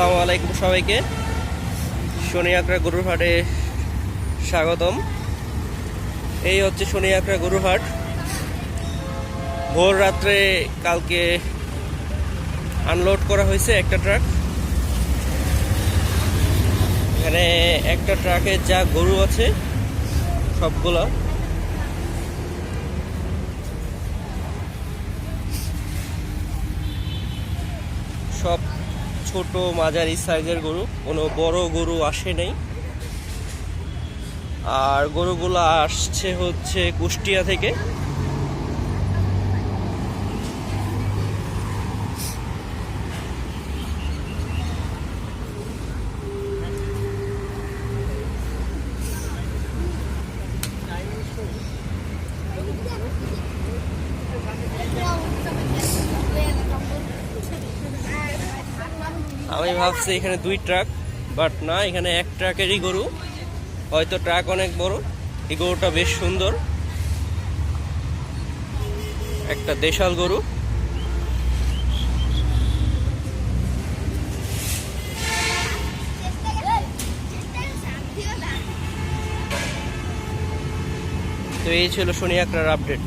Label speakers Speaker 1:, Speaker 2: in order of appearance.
Speaker 1: আসসালামু আলাইকুম সবাইকে। শনি আকরা গরুর হাটে স্বাগতম। এই হচ্ছে শনি আকরা গরুর হাট। ভোর রাত্রে কালকে আনলোড করা হয়েছে একটা ট্রাক। এখানে একটা ট্রাকে যা গরু আছে সবগুলো সব ছোট মাঝারি সাইজের গরু, কোনো বড় গরু আসে নাই। আর গরুগুলো আসছে হচ্ছে কুষ্টিয়া থেকে। আমি ভাবছি এখানে দুই ট্রাক, বাট না, এখানে এক ট্রাকেরই গরু। হয়তো ট্রাক অনেক বড়। এই গরুটা বেশ সুন্দর, একটা দেশাল গরু। তো এই ছিল শনি আকরার আপডেট।